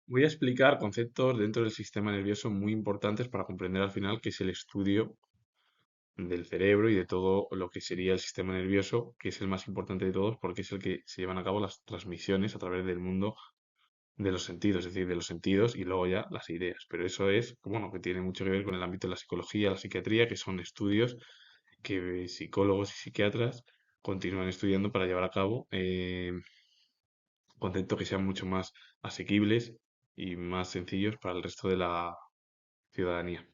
Voy a explicar conceptos dentro del sistema nervioso muy importantes para comprender al final qué es el estudio del cerebro y de todo lo que sería el sistema nervioso, que es el más importante de todos porque es el que se llevan a cabo las transmisiones a través del mundo de los sentidos, es decir, de los sentidos y luego ya las ideas. Pero eso es, bueno, que tiene mucho que ver con el ámbito de la psicología, la psiquiatría, que son estudios que psicólogos y psiquiatras continúan estudiando para llevar a cabo conceptos que sean mucho más asequibles y más sencillos para el resto de la ciudadanía.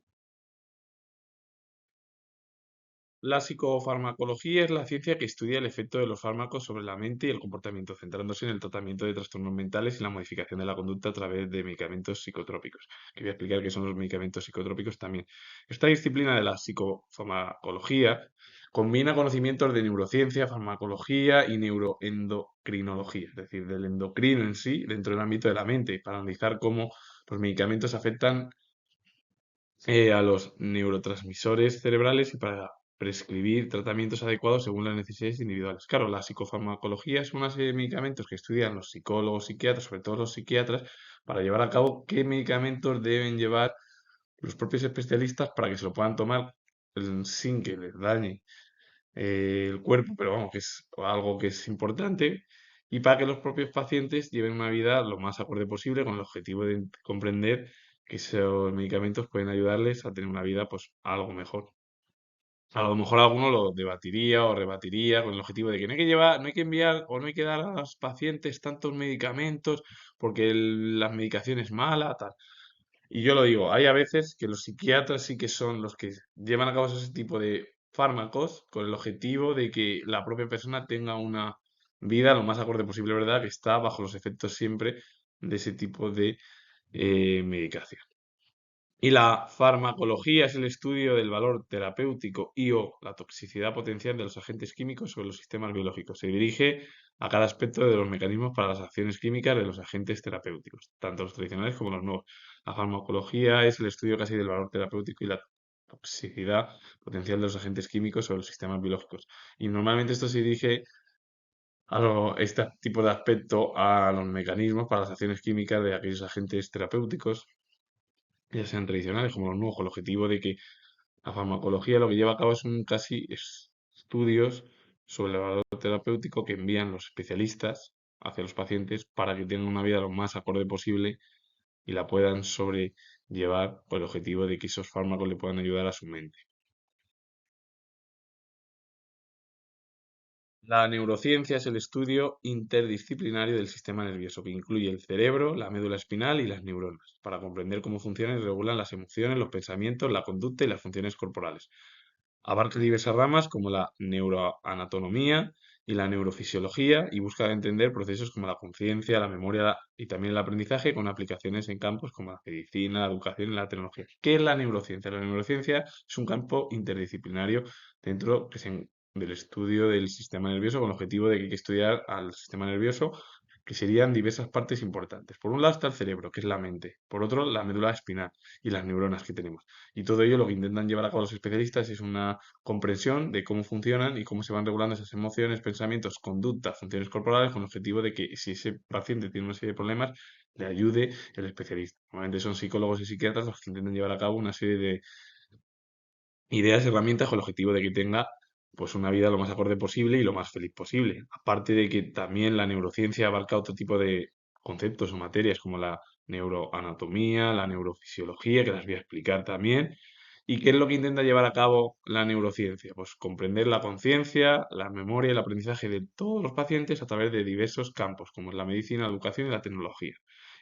La psicofarmacología es la ciencia que estudia el efecto de los fármacos sobre la mente y el comportamiento, centrándose en el tratamiento de trastornos mentales y la modificación de la conducta a través de medicamentos psicotrópicos. Que voy a explicar qué son los medicamentos psicotrópicos también. Esta disciplina de la psicofarmacología combina conocimientos de neurociencia, farmacología y neuroendocrinología, es decir, del endocrino en sí dentro del ámbito de la mente, para analizar cómo los medicamentos afectan a los neurotransmisores cerebrales y para prescribir tratamientos adecuados según las necesidades individuales. Claro, la psicofarmacología es una serie de medicamentos que estudian los psicólogos, psiquiatras, sobre todo los psiquiatras, para llevar a cabo qué medicamentos deben llevar los propios especialistas para que se lo puedan tomar sin que les dañe el cuerpo, pero vamos, que es algo que es importante, y para que los propios pacientes lleven una vida lo más acorde posible con el objetivo de comprender que esos medicamentos pueden ayudarles a tener una vida pues algo mejor. A lo mejor alguno lo debatiría o rebatiría con el objetivo de que no hay que llevar, no hay que enviar o no hay que dar a los pacientes tantos medicamentos porque la medicación es mala, tal. Y yo lo digo, hay a veces que los psiquiatras sí que son los que llevan a cabo ese tipo de fármacos con el objetivo de que la propia persona tenga una vida lo más acorde posible, ¿verdad? Que está bajo los efectos siempre de ese tipo de medicación. Y la farmacología es el estudio del valor terapéutico y o la toxicidad potencial de los agentes químicos sobre los sistemas biológicos. Se dirige a cada aspecto de los mecanismos para las acciones químicas de los agentes terapéuticos, tanto los tradicionales como los nuevos. La farmacología es el estudio casi del valor terapéutico y la toxicidad potencial de los agentes químicos sobre los sistemas biológicos. Y normalmente esto se dirige este tipo de aspecto a los mecanismos para las acciones químicas de aquellos agentes terapéuticos, ya sean tradicionales como los nuevos, con el objetivo de que la farmacología lo que lleva a cabo es un casi estudios sobre el valor terapéutico que envían los especialistas hacia los pacientes para que tengan una vida lo más acorde posible y la puedan sobrellevar con el objetivo de que esos fármacos le puedan ayudar a su mente. La neurociencia es el estudio interdisciplinario del sistema nervioso que incluye el cerebro, la médula espinal y las neuronas, para comprender cómo funcionan y regulan las emociones, los pensamientos, la conducta y las funciones corporales. Abarca diversas ramas como la neuroanatomía y la neurofisiología y busca entender procesos como la conciencia, la memoria y también el aprendizaje con aplicaciones en campos como la medicina, la educación y la tecnología. ¿Qué es la neurociencia? La neurociencia es un campo interdisciplinario dentro del estudio del sistema nervioso con el objetivo de que hay que estudiar al sistema nervioso que serían diversas partes importantes. Por un lado está el cerebro, que es la mente. Por otro, la médula espinal y las neuronas que tenemos. Y todo ello lo que intentan llevar a cabo los especialistas es una comprensión de cómo funcionan y cómo se van regulando esas emociones, pensamientos, conductas, funciones corporales con el objetivo de que si ese paciente tiene una serie de problemas, le ayude el especialista. Normalmente son psicólogos y psiquiatras los que intentan llevar a cabo una serie de ideas, herramientas con el objetivo de que tenga pues una vida lo más acorde posible y lo más feliz posible. Aparte de que también la neurociencia abarca otro tipo de conceptos o materias como la neuroanatomía, la neurofisiología, que las voy a explicar también. ¿Y qué es lo que intenta llevar a cabo la neurociencia? Pues comprender la conciencia, la memoria y el aprendizaje de todos los pacientes a través de diversos campos, como es la medicina, la educación y la tecnología.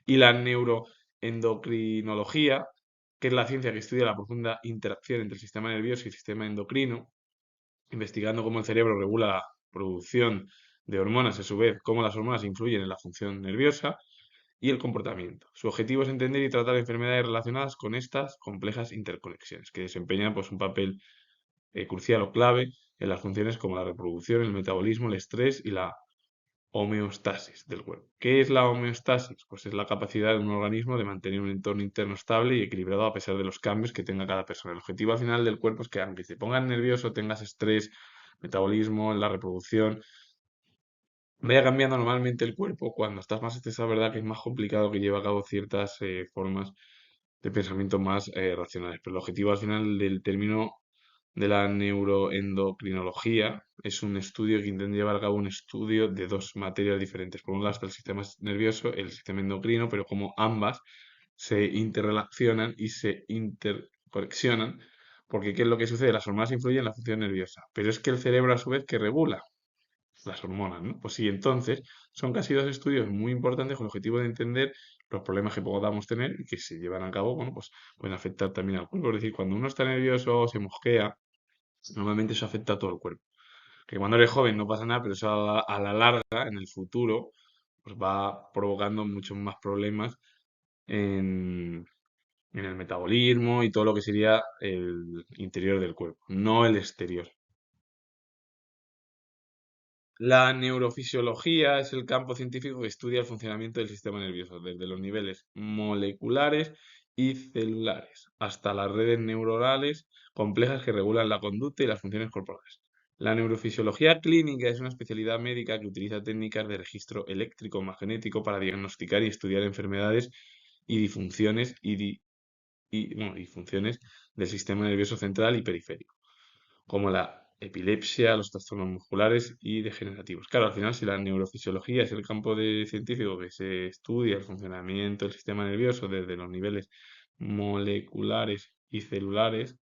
Y la neuroendocrinología, que es la ciencia que estudia la profunda interacción entre el sistema nervioso y el sistema endocrino, investigando cómo el cerebro regula la producción de hormonas, a su vez, cómo las hormonas influyen en la función nerviosa y el comportamiento. Su objetivo es entender y tratar enfermedades relacionadas con estas complejas interconexiones, que desempeñan pues, un papel crucial o clave en las funciones como la reproducción, el metabolismo, el estrés y la homeostasis del cuerpo. ¿Qué es la homeostasis? Pues es la capacidad de un organismo de mantener un entorno interno estable y equilibrado a pesar de los cambios que tenga cada persona. El objetivo al final del cuerpo es que aunque te pongas nervioso, tengas estrés, metabolismo, la reproducción, vaya cambiando normalmente el cuerpo. Cuando estás más estresado, verdad que es más complicado que lleve a cabo ciertas formas de pensamiento más racionales. Pero el objetivo al final del término de la neuroendocrinología es un estudio que intenta llevar a cabo un estudio de dos materias diferentes. Por un lado está el sistema nervioso, el sistema endocrino, pero como ambas se interrelacionan y se interconexionan, porque ¿qué es lo que sucede? Las hormonas influyen en la función nerviosa, pero es que el cerebro a su vez que regula las hormonas, ¿no? Pues sí, entonces son casi dos estudios muy importantes con el objetivo de entender los problemas que podamos tener y que se llevan a cabo, bueno, pues pueden afectar también al cuerpo. Es decir, cuando uno está nervioso o se mosquea, normalmente eso afecta a todo el cuerpo. Que cuando eres joven no pasa nada, pero eso a la larga, en el futuro, pues va provocando muchos más problemas en, en el metabolismo y todo lo que sería el interior del cuerpo, no el exterior. La neurofisiología es el campo científico que estudia el funcionamiento del sistema nervioso, desde los niveles moleculares y celulares hasta las redes neuronales complejas que regulan la conducta y las funciones corporales. La neurofisiología clínica es una especialidad médica que utiliza técnicas de registro eléctrico magnético para diagnosticar y estudiar enfermedades y disfunciones bueno, y funciones del sistema nervioso central y periférico como la epilepsia, los trastornos musculares y degenerativos. Claro, al final, si la neurofisiología es el campo de científico que se estudia el funcionamiento del sistema nervioso desde los niveles moleculares y celulares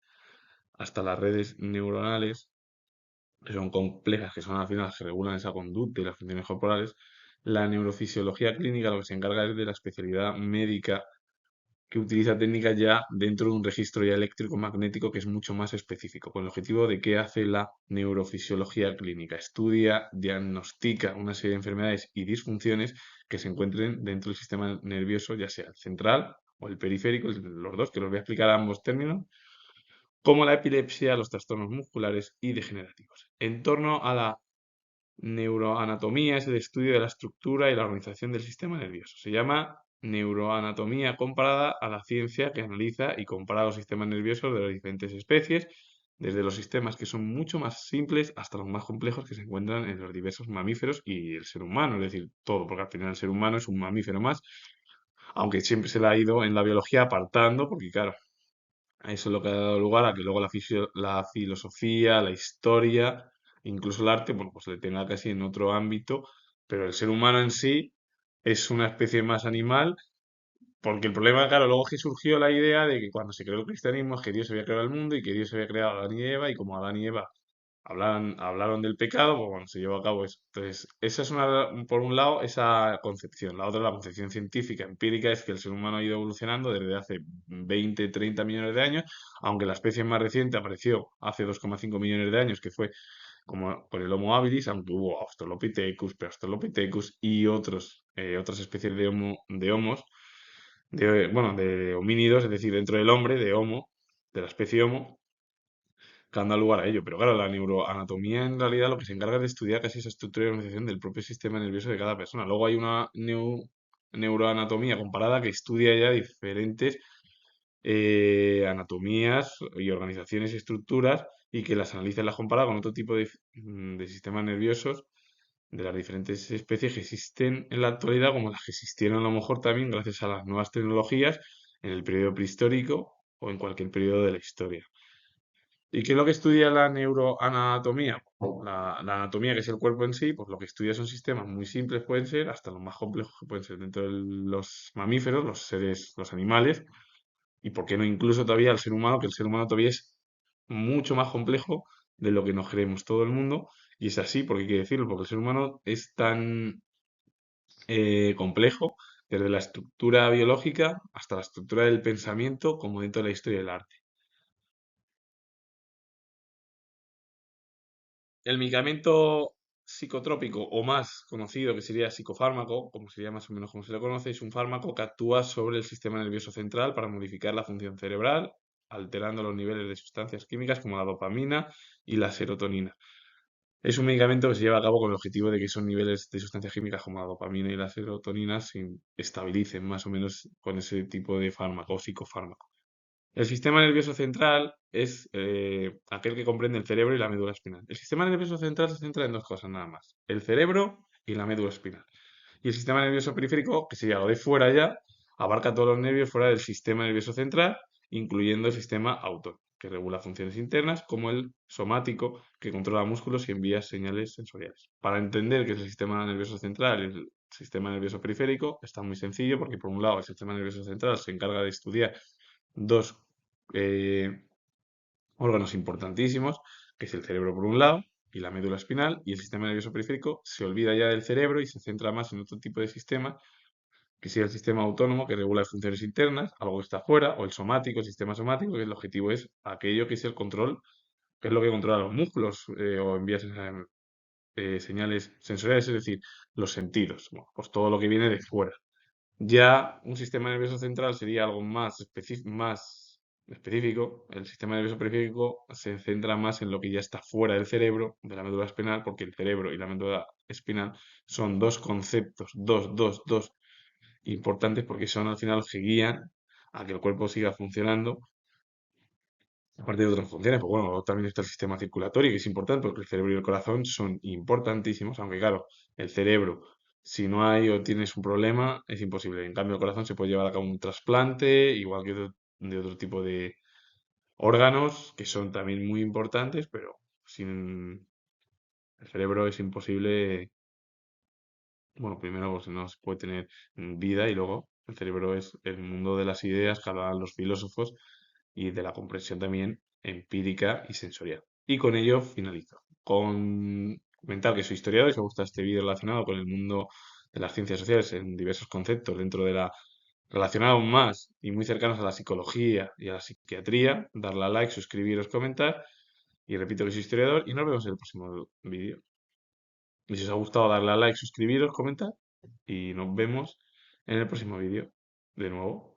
hasta las redes neuronales, que son complejas, que son al final las que regulan esa conducta y las funciones corporales, la neurofisiología clínica lo que se encarga es de la especialidad médica que utiliza técnicas ya dentro de un registro ya eléctrico magnético que es mucho más específico, con el objetivo de qué hace la neurofisiología clínica. Estudia, diagnostica una serie de enfermedades y disfunciones que se encuentren dentro del sistema nervioso, ya sea el central o el periférico, los dos, que los voy a explicar a ambos términos, como la epilepsia, los trastornos musculares y degenerativos. En torno a la neuroanatomía es el estudio de la estructura y la organización del sistema nervioso. Se llama neuroanatomía comparada a la ciencia que analiza y compara los sistemas nerviosos de las diferentes especies, desde los sistemas que son mucho más simples hasta los más complejos que se encuentran en los diversos mamíferos y el ser humano, es decir, todo, porque al final el ser humano es un mamífero más, aunque siempre se le ha ido en la biología apartando, porque claro, eso es lo que ha dado lugar a que luego la filosofía, la historia, incluso el arte, bueno, pues le tenga casi en otro ámbito, pero el ser humano en sí es una especie más animal, porque el problema, claro, luego es que surgió la idea de que cuando se creó el cristianismo es que Dios había creado el mundo y que Dios había creado a Adán y Eva, y como Adán y Eva hablaron del pecado, pues bueno, se llevó a cabo eso. Entonces, esa es por un lado, esa concepción. La otra, la concepción científica, empírica, es que el ser humano ha ido evolucionando desde hace 20, 30 millones de años, aunque la especie más reciente apareció hace 2,5 millones de años, que fue como con el Homo habilis, aunque hubo Australopithecus, Preaustralopithecus y otras especies de homos, bueno, de homínidos, es decir, dentro del hombre, de Homo, de la especie Homo, que han dado lugar a ello. Pero claro, la neuroanatomía en realidad lo que se encarga es de estudiar casi esa estructura y organización del propio sistema nervioso de cada persona. Luego hay una neuroanatomía comparada que estudia ya diferentes anatomías y organizaciones y estructuras y que las analiza y las compara con otro tipo de sistemas nerviosos de las diferentes especies que existen en la actualidad, como las que existieron a lo mejor también gracias a las nuevas tecnologías en el periodo prehistórico o en cualquier periodo de la historia. ¿Y qué es lo que estudia la neuroanatomía? La anatomía, que es el cuerpo en sí, pues lo que estudia son sistemas muy simples, pueden ser, hasta los más complejos que pueden ser dentro de los mamíferos, los seres, los animales, y por qué no incluso todavía el ser humano, que el ser humano todavía es mucho más complejo de lo que nos creemos todo el mundo, y es así, porque hay que decirlo, porque el ser humano es tan complejo, desde la estructura biológica hasta la estructura del pensamiento, como dentro de la historia del arte. El medicamento psicotrópico o más conocido que sería psicofármaco, como sería más o menos como se le conoce, es un fármaco que actúa sobre el sistema nervioso central para modificar la función cerebral, alterando los niveles de sustancias químicas como la dopamina y la serotonina. Es un medicamento que se lleva a cabo con el objetivo de que esos niveles de sustancias químicas como la dopamina y la serotonina se estabilicen más o menos con ese tipo de fármaco o psicofármaco. El sistema nervioso central es aquel que comprende el cerebro y la médula espinal. El sistema nervioso central se centra en dos cosas nada más. El cerebro y la médula espinal. Y el sistema nervioso periférico, que sería lo de fuera ya, abarca todos los nervios fuera del sistema nervioso central, incluyendo el sistema autónomo, que regula funciones internas, como el somático, que controla músculos y envía señales sensoriales. Para entender qué es el sistema nervioso central y el sistema nervioso periférico, está muy sencillo, porque por un lado el sistema nervioso central se encarga de estudiar dos eh, órganos importantísimos, que es el cerebro por un lado y la médula espinal, y el sistema nervioso periférico se olvida ya del cerebro y se centra más en otro tipo de sistema, que sería el sistema autónomo que regula las funciones internas, algo que está fuera, o el somático, el sistema somático, que el objetivo es aquello que es el control, que es lo que controla los músculos o envía señales sensoriales, es decir, los sentidos. Bueno, pues todo lo que viene de fuera. Ya un sistema nervioso central sería algo más específico. El sistema nervioso periférico se centra más en lo que ya está fuera del cerebro, de la médula espinal, porque el cerebro y la médula espinal son dos conceptos, dos importantes porque son al final los que guían a que el cuerpo siga funcionando. Aparte de otras funciones, pues bueno, luego también está el sistema circulatorio, que es importante porque el cerebro y el corazón son importantísimos, aunque claro, el cerebro, si no hay o tienes un problema, es imposible. En cambio, el corazón se puede llevar a cabo un trasplante, igual que de otro tipo de órganos, que son también muy importantes, pero sin el cerebro es imposible. Bueno, primero pues, no se puede tener vida y luego el cerebro es el mundo de las ideas que hablaban los filósofos y de la comprensión también empírica y sensorial. Y con ello finalizo. Con comentar que soy historiador y si os gusta este vídeo relacionado con el mundo de las ciencias sociales en diversos conceptos dentro de la relacionados más y muy cercanos a la psicología y a la psiquiatría, darle a like, suscribiros, comentar y repito que soy historiador y nos vemos en el próximo vídeo. Y si os ha gustado, darle a like, suscribiros, comentar y nos vemos en el próximo vídeo. De nuevo.